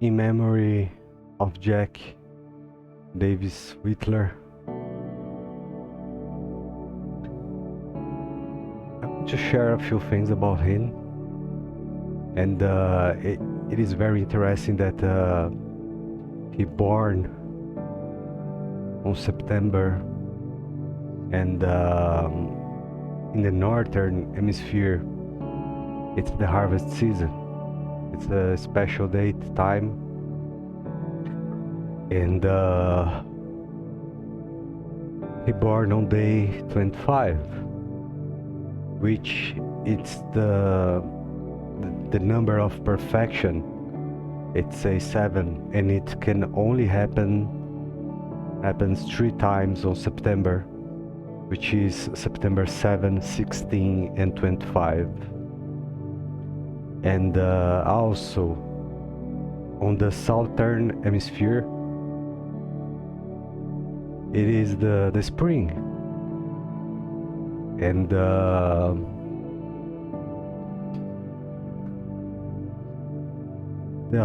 In memory of Jack Davis Wittler, I want to share a few things about him, and it is very interesting that he born on September, and in the northern hemisphere, it's the harvest season. It's a special date time, and he born on day 25, which it's the number of perfection. It's a 7, and it can only happens 3 times on September, which is September 7, 16, and 25. And also on the southern hemisphere, it is the spring, and the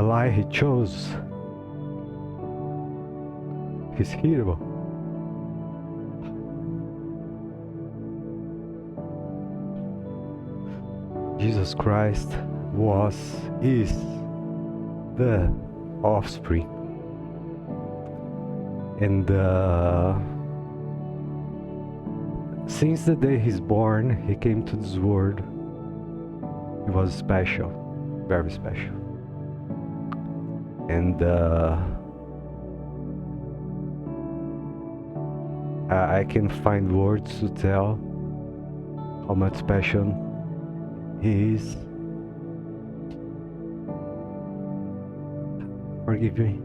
lie he chose is hero. Jesus Christ is the offspring, and since the day he's born, he came to this world. He was special, very special, and I can find words to tell how much special he is. Forgive me.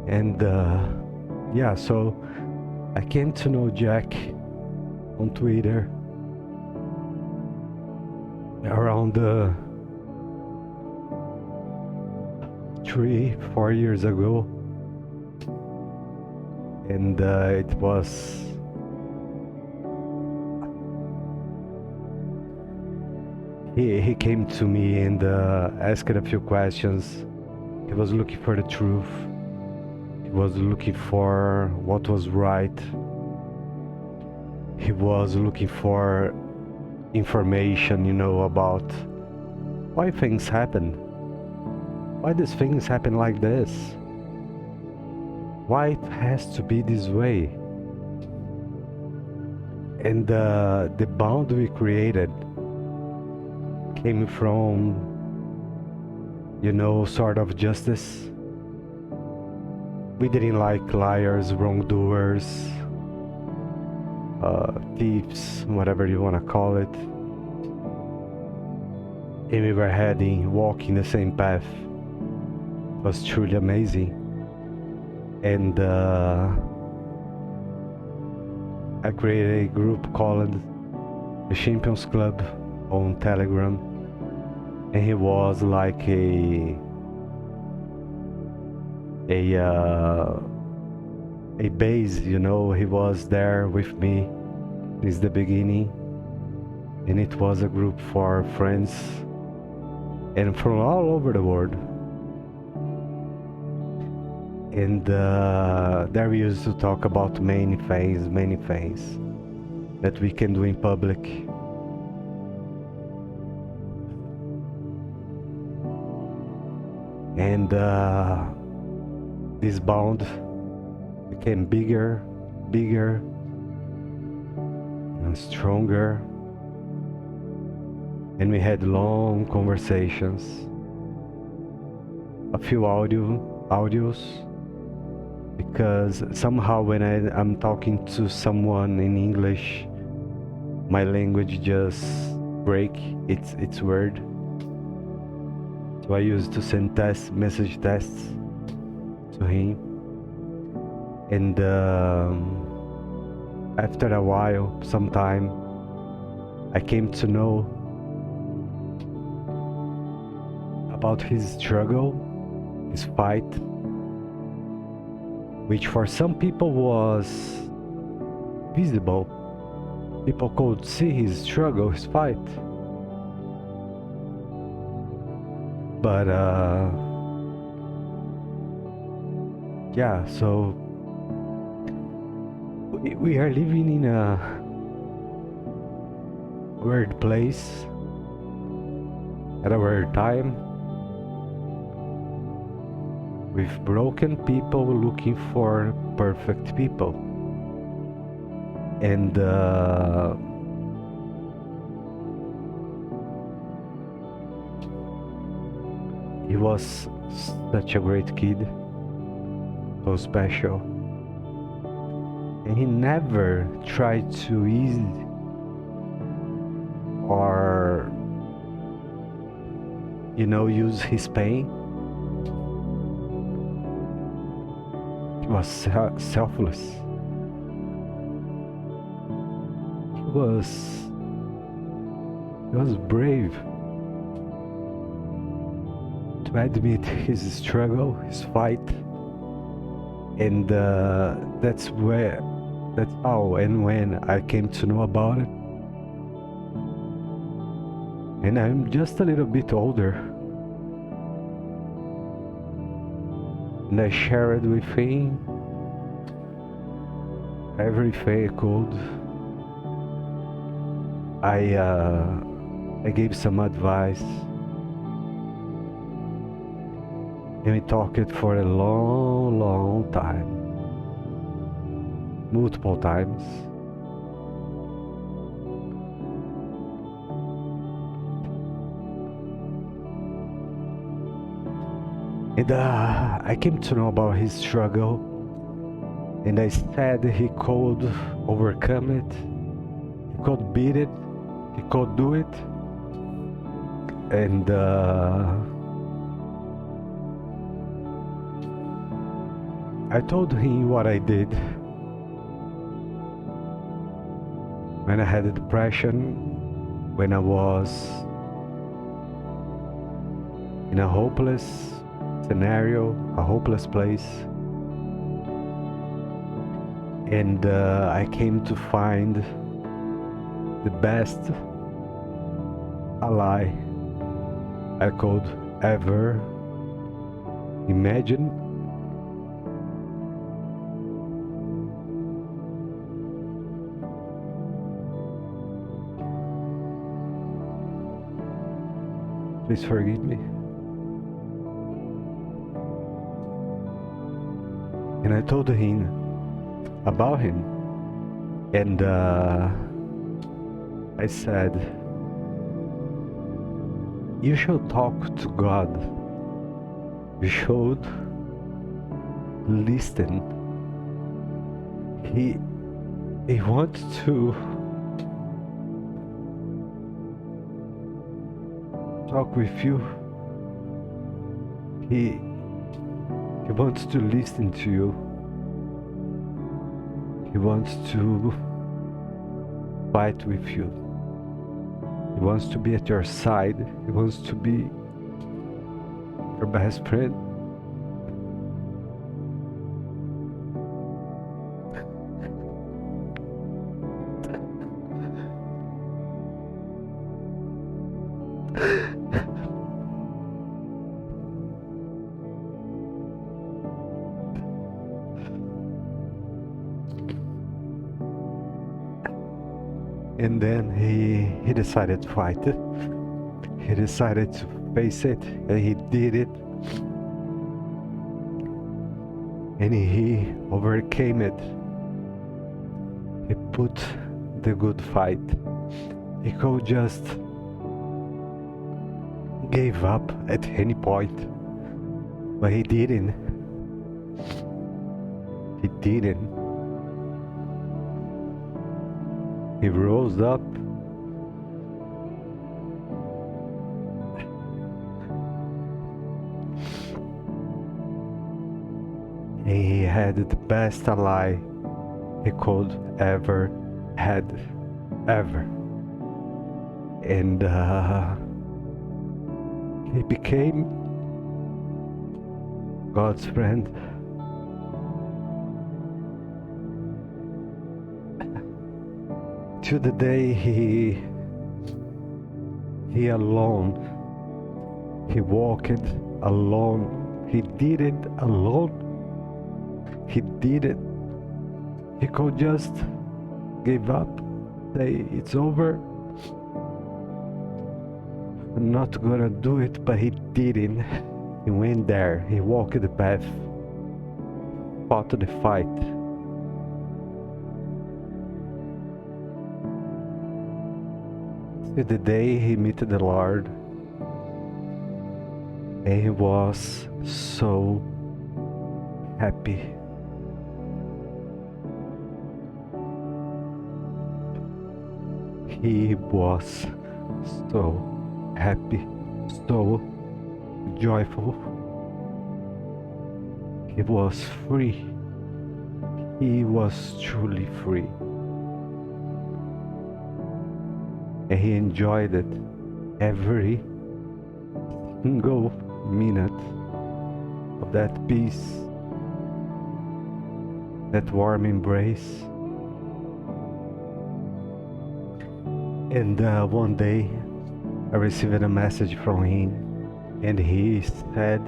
And yeah, so I came to know Jack on Twitter around 3-4 years ago, and it was he came to me and asked a few questions. He was looking for the truth. He was looking for what was right. He was looking for information, about why things happen. Why these things happen like this? Why it has to be this way? And the bond we created came from, sort of justice. We didn't like liars, wrongdoers, thieves, whatever you want to call it. And we were walking the same path. It was truly amazing. And I created a group called the Champions Club on Telegram, and he was like a base, he was there with me since the beginning, and it was a group for friends and from all over the world. And there we used to talk about many things that we can do in public. And this bond became bigger and stronger, and we had long conversations, a few audios, because somehow when I'm talking to someone in English, my language just break. It's weird. So I used to send message tests to him, and after a while, sometime, I came to know about his struggle, his fight, which for some people was visible. People could see his struggle, his fight. But yeah, so we are living in a weird place at a weird time, with broken people looking for perfect people. And he was such a great kid, so special. And he never tried to ease or, use his pain. He was selfless. He was brave to admit his struggle, his fight. And that's how and when I came to know about it. And I'm just a little bit older. And I shared with him everything I could. I gave some advice. And we talked for a long, long time. Multiple times. And I came to know about his struggle. And I said he could overcome it. He could beat it. He could do it. And I told him what I did when I had a depression, when I was in a hopeless scenario, a hopeless place. And I came to find the best ally I could ever imagine. Please forgive me. And I told him about him. And I said, you should talk to God. You should listen. He wants to talk with you. He wants to listen to you. He wants to fight with you. He wants to be at your side. He wants to be your best friend. And then he decided to fight it. He decided to face it, and he did it. And he overcame it. He put the good fight. He could just give up at any point, but he didn't. He didn't. He rose up and he had the best ally he could ever had, ever. And he became God's friend. To the day he alone He walked alone. He did it alone. He did it. He could just give up, say it's over. I'm not gonna do it, but he didn't. He went there. He walked the path, fought the fight. The day he met the Lord, and he was so happy. He was so happy, so joyful. He was free. He was truly free. And he enjoyed it every single minute of that peace, that warm embrace. And one day I received a message from him, and he said,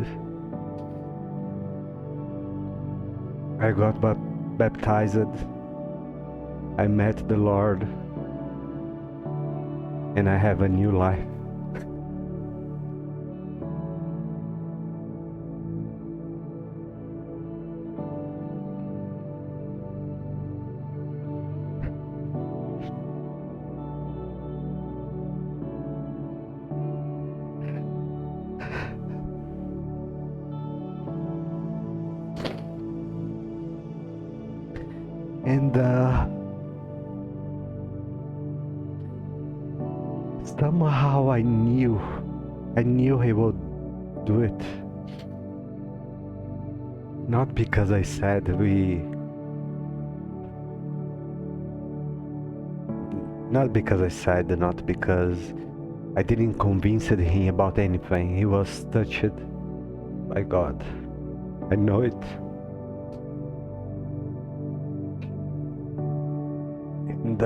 I got baptized, I met the Lord, and I have a new life. And somehow I knew he would do it. Not because I said not because I didn't convince him about anything. He was touched by God. I know it. And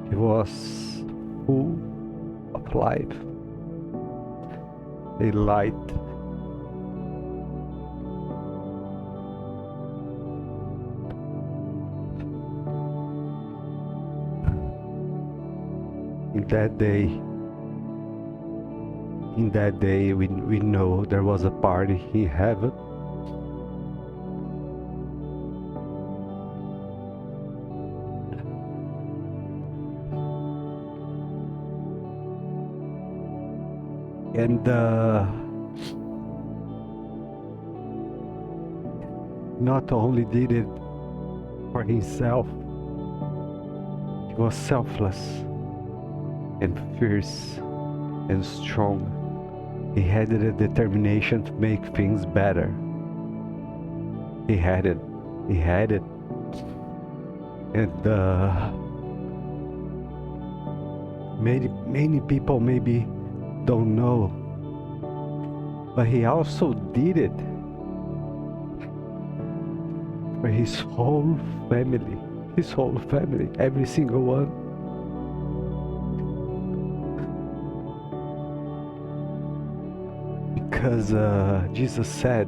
he was full of life, a light. In that day, we know there was a party in heaven. And not only did it for himself, he was selfless and fierce and strong. He had the determination to make things better. He had it. And many people maybe don't know, but he also did it for his whole family, every single one. Because Jesus said,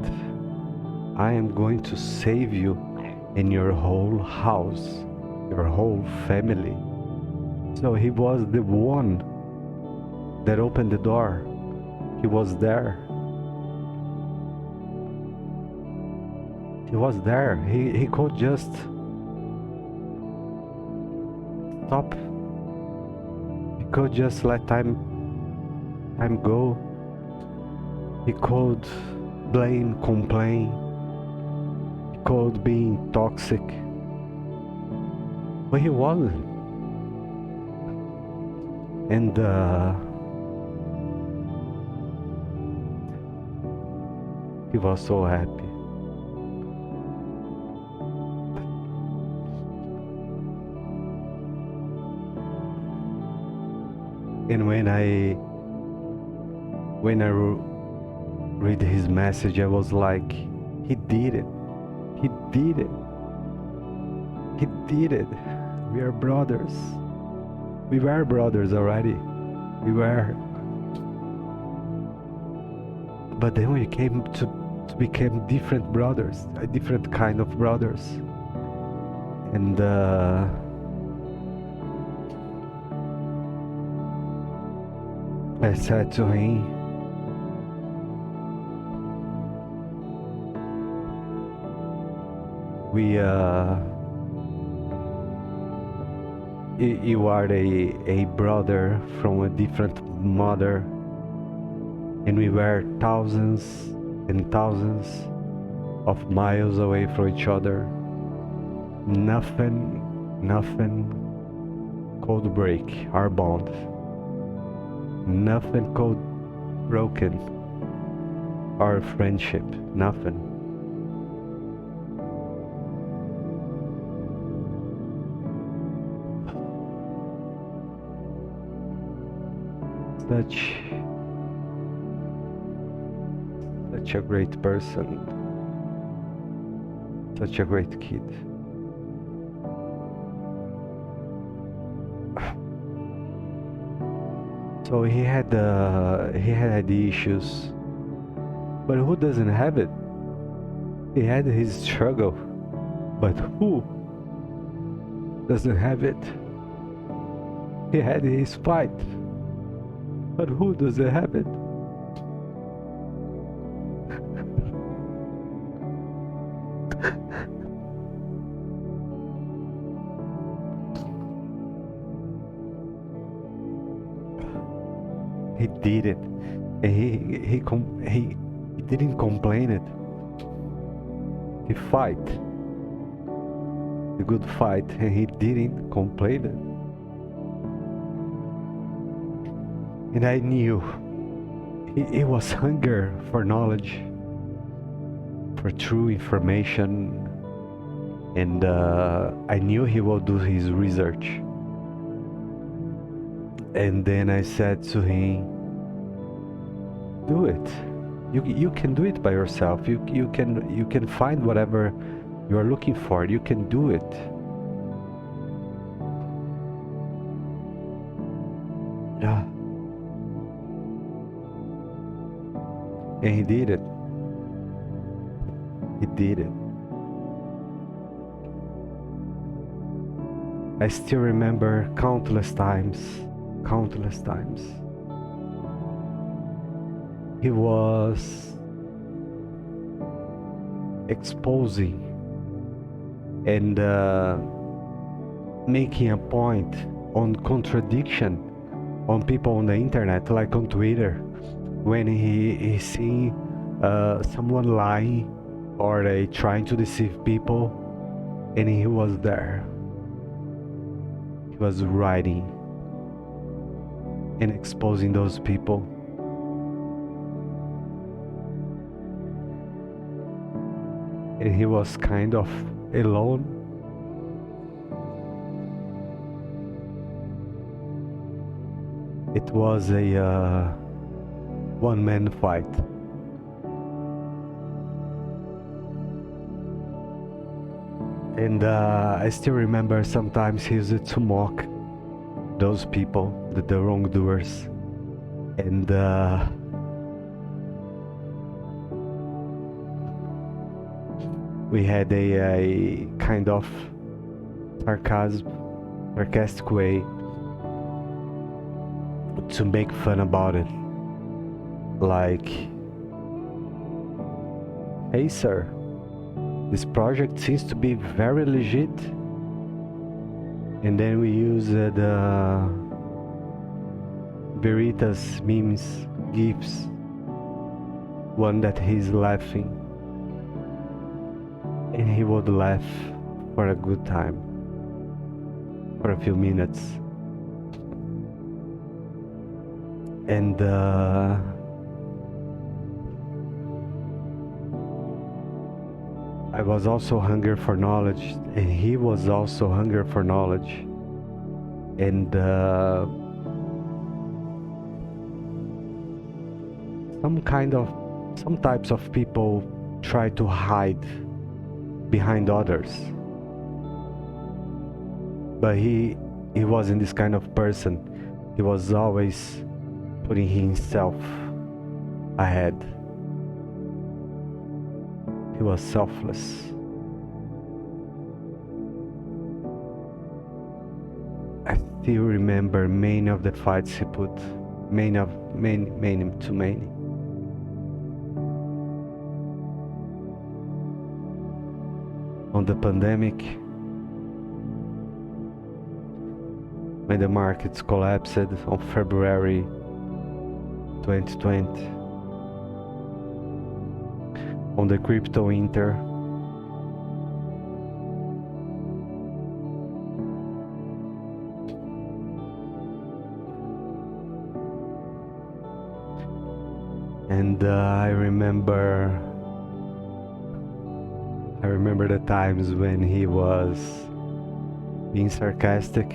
I am going to save you and your whole house, your whole family. So he was the one that opened the door. He was there. He could just stop. He could just let time go. He could blame, complain. He could be toxic. But he wasn't. And he was so happy. And when I read his message, I was like, he did it. He did it. We are brothers. We were brothers already. We were, but then we came to become different brothers, a different kind of brothers. And I said to him, you are a brother from a different mother, and we were thousands and thousands of miles away from each other. Nothing could break our bond. Nothing could broken our friendship. Nothing. Such a great person, such a great kid. So he had the issues, but who doesn't have it? He had his struggle, but who doesn't have it? He had his fight, but who doesn't have it? He did it, and he didn't complain it. He fight the good fight, and he didn't complain it. And I knew it was hunger for knowledge, for true information, and I knew he will do his research. And then I said to him, do it. You can do it by yourself. You can find whatever you are looking for. You can do it. Yeah. And he did it. He did it. I still remember countless times. He was exposing and making a point on contradiction on people on the internet, like on Twitter, when he see someone lying or trying to deceive people, and he was there. He was writing and exposing those people. And he was kind of alone. It was a one-man fight. And I still remember sometimes he used to mock those people, the wrongdoers, and we had a kind of sarcastic way to make fun about it, like, hey sir, this project seems to be very legit. And then we used Veritas memes, GIFs, one that he's laughing, and he would laugh for a good time, for a few minutes. And I was also hungry for knowledge, and he was also hungry for knowledge. And some types of people try to hide behind others, but he wasn't this kind of person. He was always putting himself ahead. He was selfless. I still remember many of the fights he put, many, too many. On the pandemic, when the markets collapsed on February 2020, on the crypto winter, and I remember the times when he was being sarcastic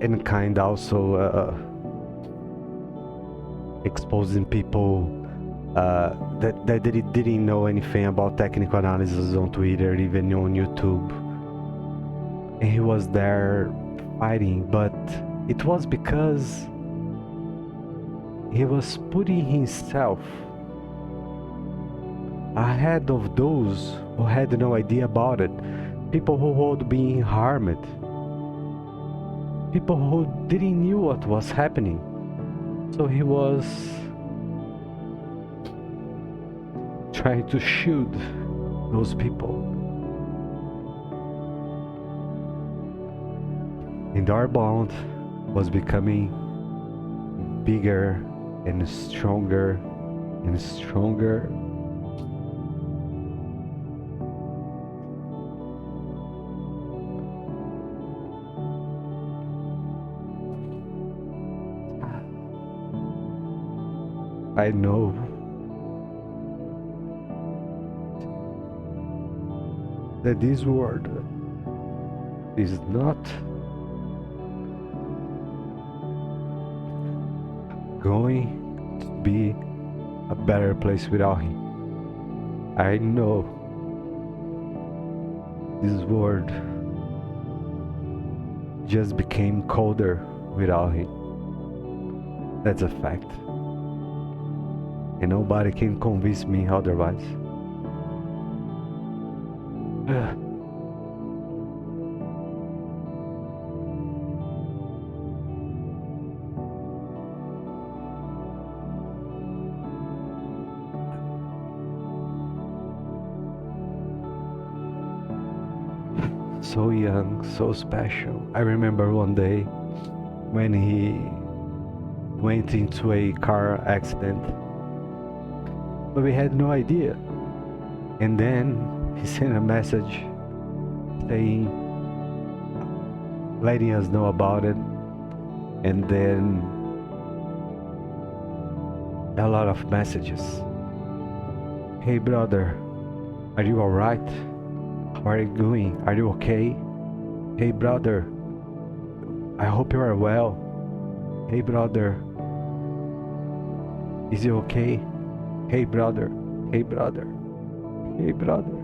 and kind, also exposing people that didn't know anything about technical analysis on Twitter, even on YouTube. And he was there fighting, but it was because he was putting himself ahead of those who had no idea about it, people who would be harmed, people who didn't know what was happening. So he was trying to shield those people. And our bond was becoming bigger and stronger and stronger. I know that this world is not going to be a better place without him. I know this world just became colder without him. That's a fact. And nobody can convince me otherwise. So young, so special. I remember one day when he went into a car accident, but we had no idea. And then he sent a message saying, letting us know about it. And then a lot of messages. Hey brother, are you alright? How are you doing? Are you okay? Hey brother, I hope you are well. Hey brother, is you okay? Hey brother, hey brother, hey brother.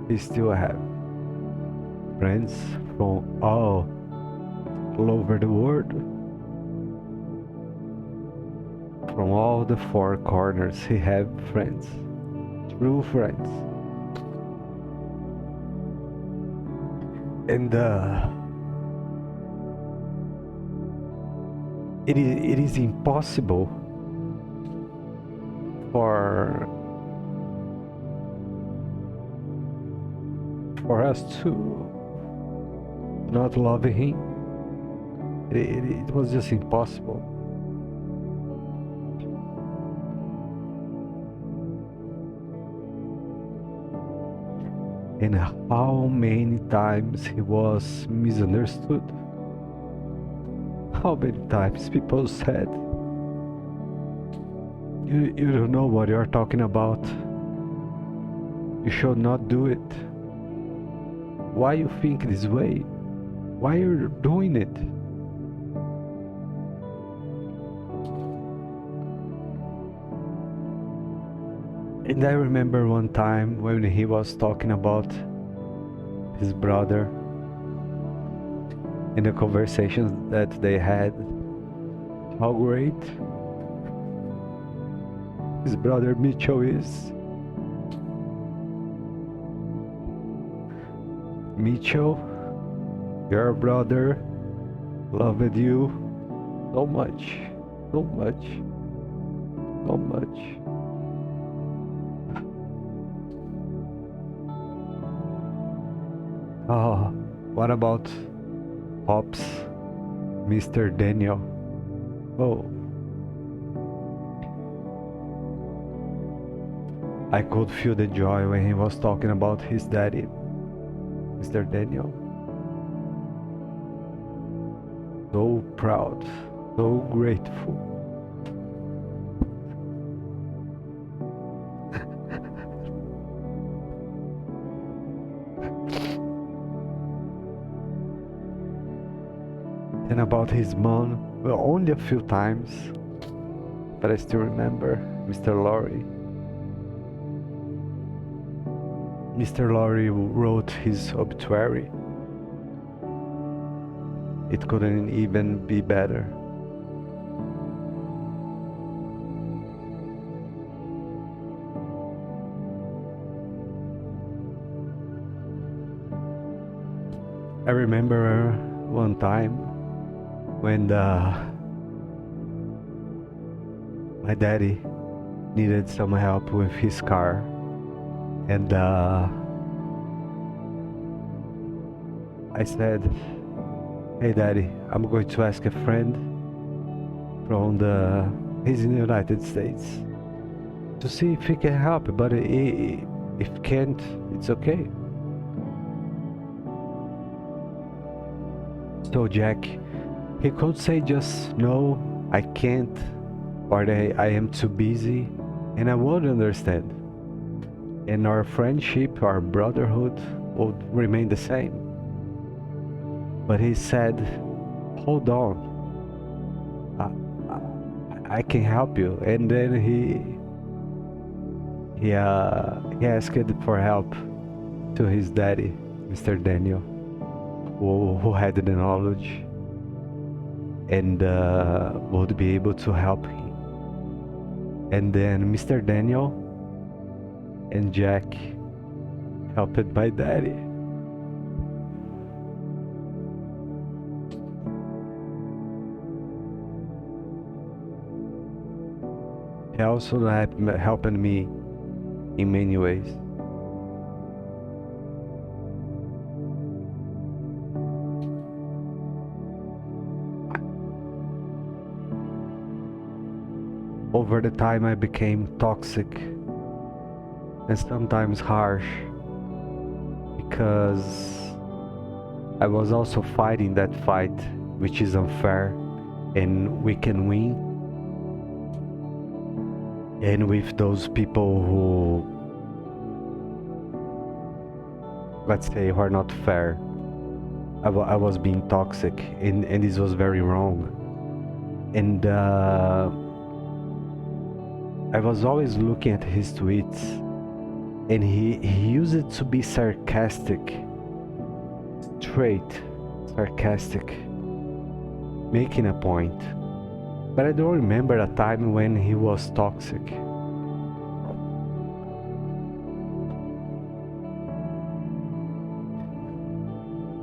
He still have friends from all over the world, from all the four corners. He have friends, true friends. And it is impossible for us to not love him. It was just impossible. And how many times he was misunderstood. How many times people said, you don't know what you're talking about. You should not do it. Why you think this way? Why are you doing it? And I remember one time when he was talking about his brother in the conversations that they had, how great his brother Mitchell is. Mitchell, your brother loved you so much, so much, so much. Oh, what about Pops, Mr. Daniel? Oh, I could feel the joy when he was talking about his daddy, Mr. Daniel. So proud, so grateful. And about his mom, well, only a few times, but I still remember Mr. Laurie. Mr. Laurie wrote his obituary. It couldn't even be better. I remember one time when my daddy needed some help with his car, and I said, "Hey daddy, I'm going to ask a friend from he's in the United States to see if he can help, but if can't, it's okay." So Jack, he could say just no, I can't, or I am too busy, and I would understand. And our friendship, our brotherhood would remain the same. But he said, hold on, I can help you. And then he asked for help to his daddy, Mr. Daniel, who had the knowledge and would be able to help him. And then Mr. Daniel and Jack helped my daddy. He also helped me in many ways. Over the time I became toxic and sometimes harsh because I was also fighting that fight which is unfair and we can win, and with those people who, let's say, who are not fair. I was being toxic, and this was very wrong. And I was always looking at his tweets, and he used it to be sarcastic, straight sarcastic, making a point. But I don't remember a time when he was toxic.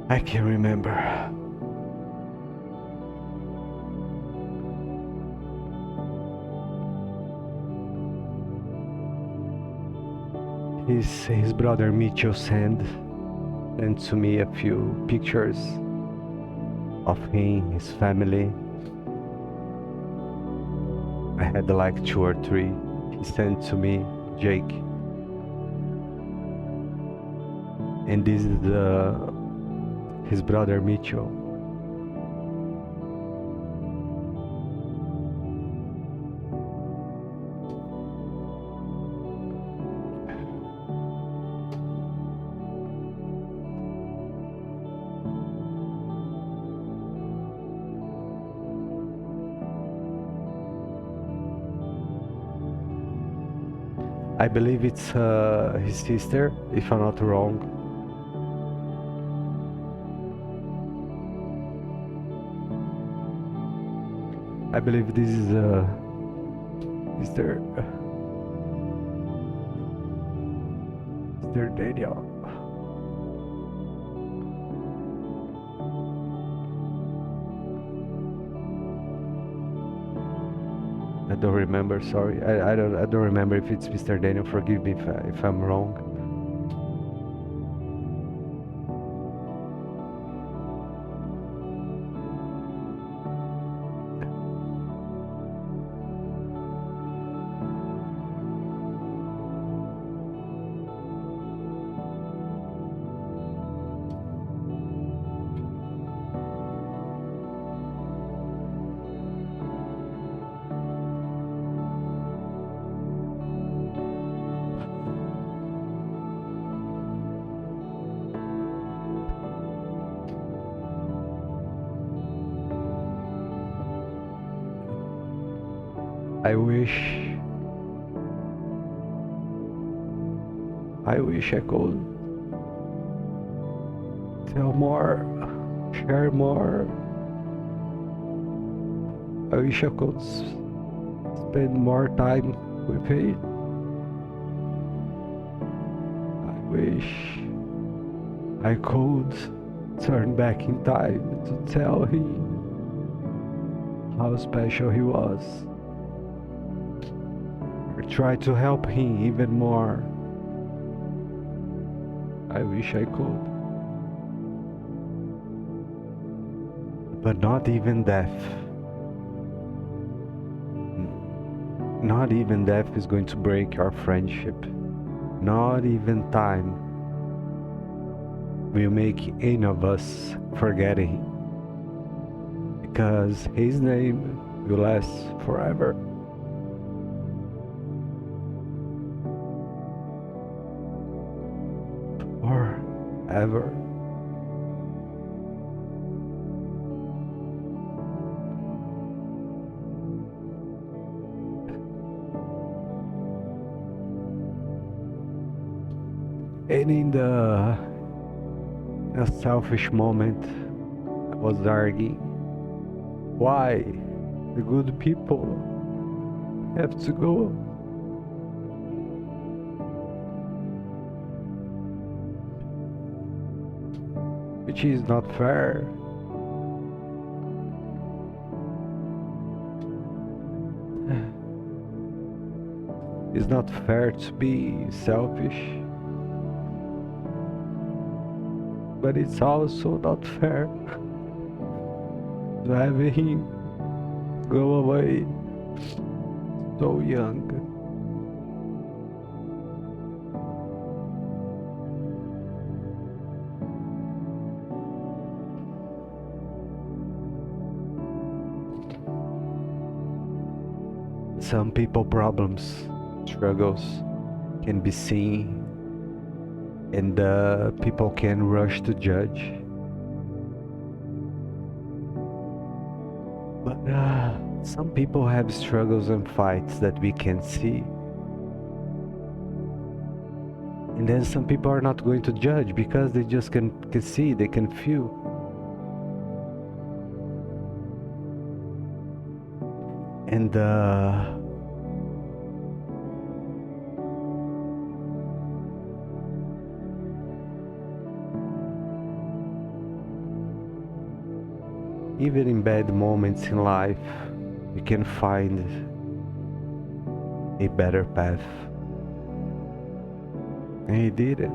I can remember. His brother Mitchell sent to me a few pictures of him, his family. I had like 2 or 3. He sent to me, Jake. And this is his brother Mitchell. I believe it's his sister, if I'm not wrong. I believe this is Mr. Daniel. I don't remember. Sorry, I don't remember if it's Mr. Daniel. Forgive me if I'm wrong. I wish I could tell more, share more. I wish I could spend more time with him. I wish I could turn back in time to tell him how special he was. Or try to help him even more. I wish I could. But not even death. Not even death is going to break our friendship. Not even time will make any of us forget him. Because his name will last forever. Forever. And in a selfish moment, I was arguing, why the good people have to go? Which is not fair. It's not fair to be selfish. But it's also not fair to have him go away so young. Some people problems, struggles can be seen and people can rush to judge. But some people have struggles and fights that we can see. And then some people are not going to judge because they just can see, they can feel. And even in bad moments in life, we can find a better path. And he did it.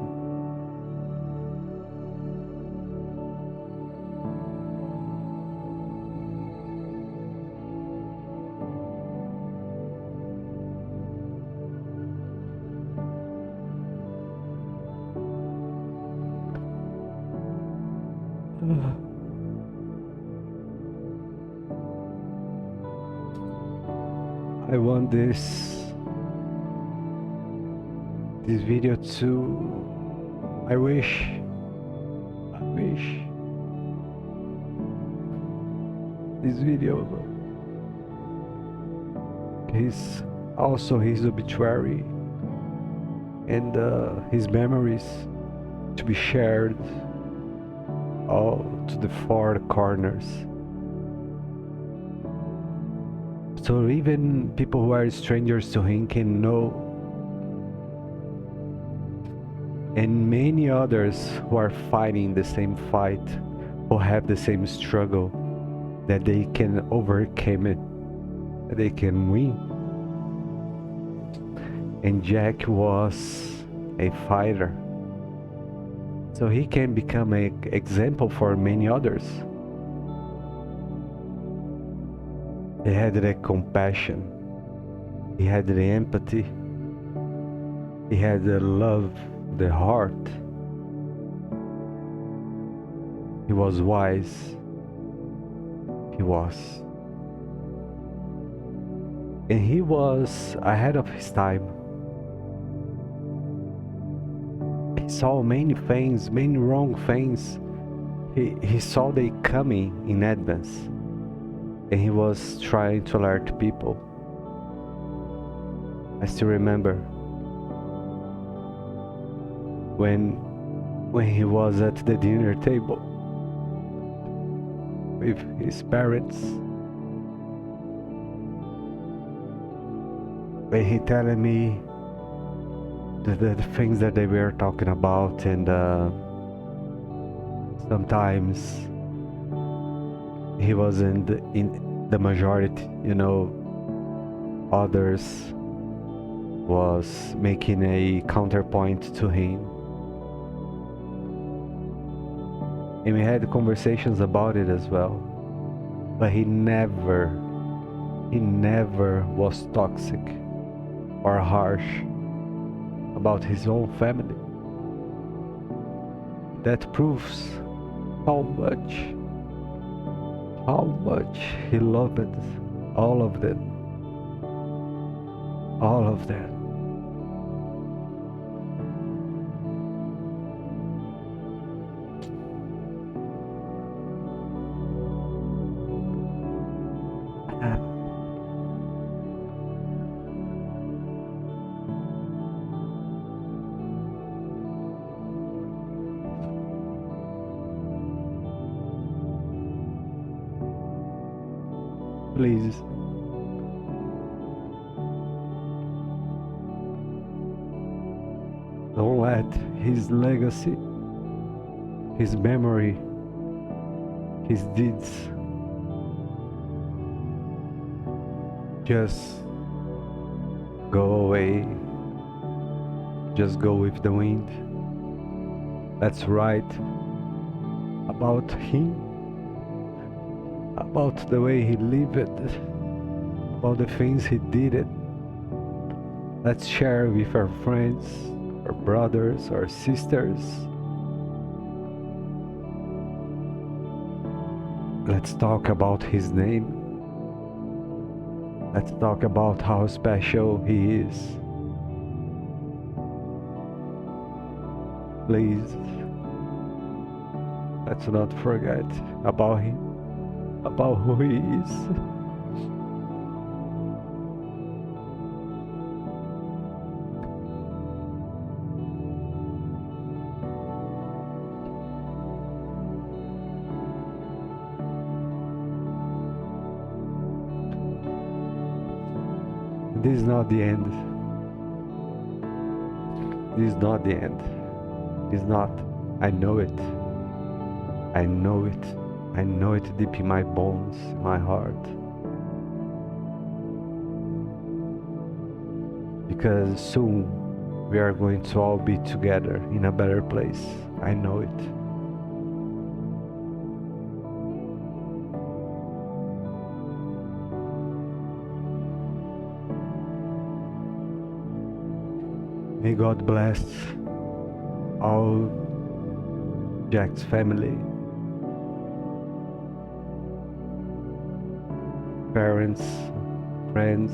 I want this video to, I wish this video is also his obituary and his memories to be shared all to the four corners. So even people who are strangers to him can know, and many others who are fighting the same fight, who have the same struggle, that they can overcome it, that they can win. And Jack was a fighter, so he can become an example for many others. He had the compassion, he had the empathy, he had the love, the heart. He was wise. He was. And he was ahead of his time. He saw many things, many wrong things. He saw they coming in advance. And he was trying to alert people. I still remember when he was at the dinner table with his parents, when he telling me the things that they were talking about, and sometimes he wasn't in the majority, others was making a counterpoint to him, and we had conversations about it as well. But he never was toxic or harsh about his own family. That proves how much he loved all of them. Please, don't let his legacy, his memory, his deeds just go away, just go with the wind. Let's write about him, about the way he lived, about the things he did. Let's share with our friends, our brothers, our sisters. Let's talk about his name. Let's talk about how special he is. Please, let's not forget about him, about who he is. This is not the end. This is not the end. It's not. I know it. I know it. I know it deep in my bones, my heart. Because soon we are going to all be together in a better place. I know it. May God bless all Jack's family, parents, friends,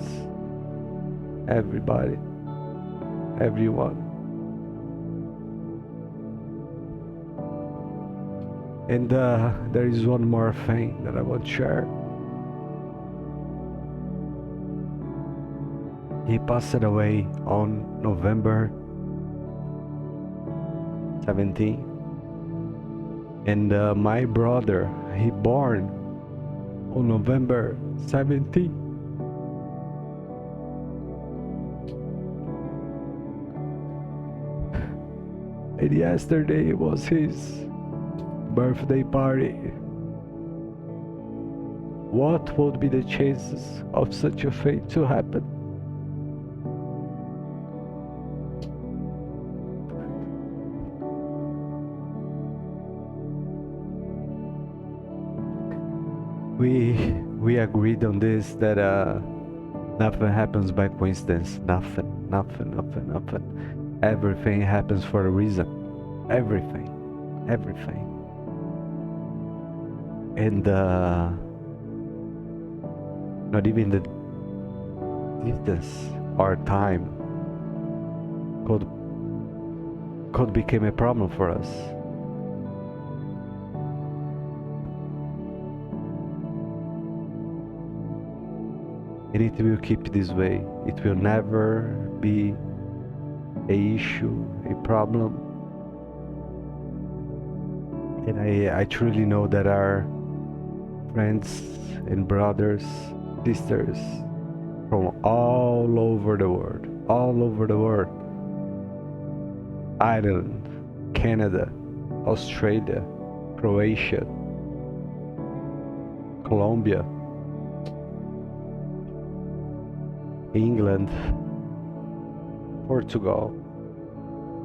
everybody, everyone. And there is one more thing that I want to share. He passed away on November 17. And my brother, he born on November 17. And yesterday was his birthday party. What would be the chances of such a fate to happen? We agreed on this, that nothing happens by coincidence. Nothing. Everything happens for a reason. Everything. And not even the distance or time could become a problem for us. And it will keep this way. It will never be an issue, a problem. And I truly know that our friends and brothers, sisters from all over the world, Ireland, Canada, Australia, Croatia, Colombia, England, Portugal,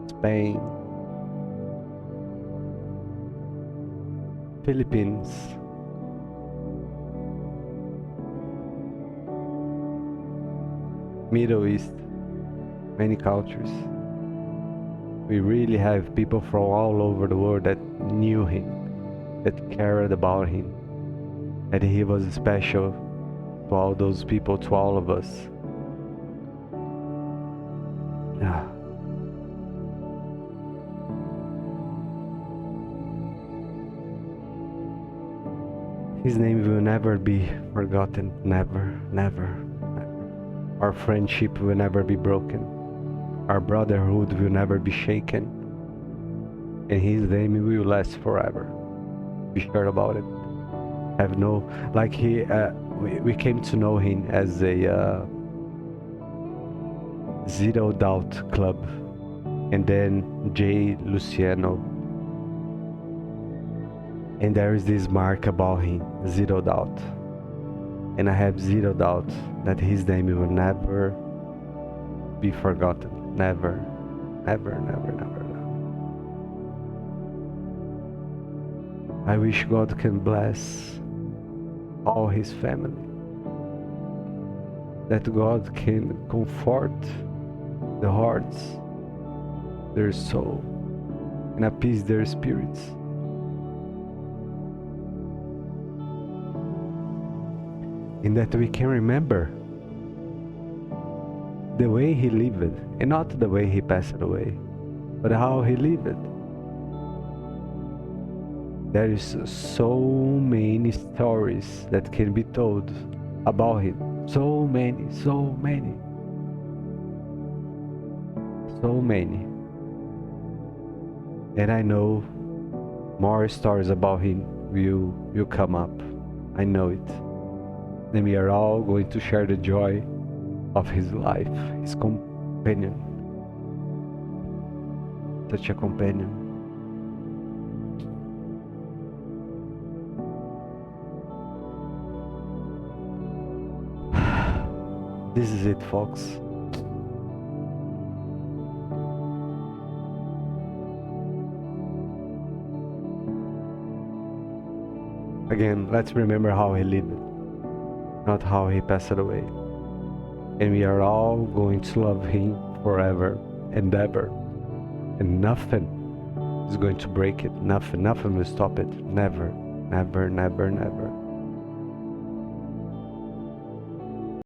Spain, Philippines, Middle East, many cultures. We really have people from all over the world that knew him, that cared about him, that he was special to all those people, to all of us. His name will never be forgotten, never. Our friendship will never be broken. Our brotherhood will never be shaken. And his name will last forever. Be sure about it. Have no, like we came to know him as a Zero Doubt Club, and then Jay Luciano. And there is this mark about him, Zero Doubt. And I have zero doubt that his name will never be forgotten. Never. I wish God can bless all his family. That God can comfort the hearts, their soul, and appease their spirits. And that we can remember the way he lived, and not the way he passed away, but how he lived. There is so many stories that can be told about him. So many. And I know more stories about him will come up. I know it. And we are all going to share the joy of his life, his companion. Such a companion. This is it, folks. Again, let's remember how he lived, not how he passed away. And we are all going to love him forever and ever. And nothing is going to break it. Nothing will stop it. Never.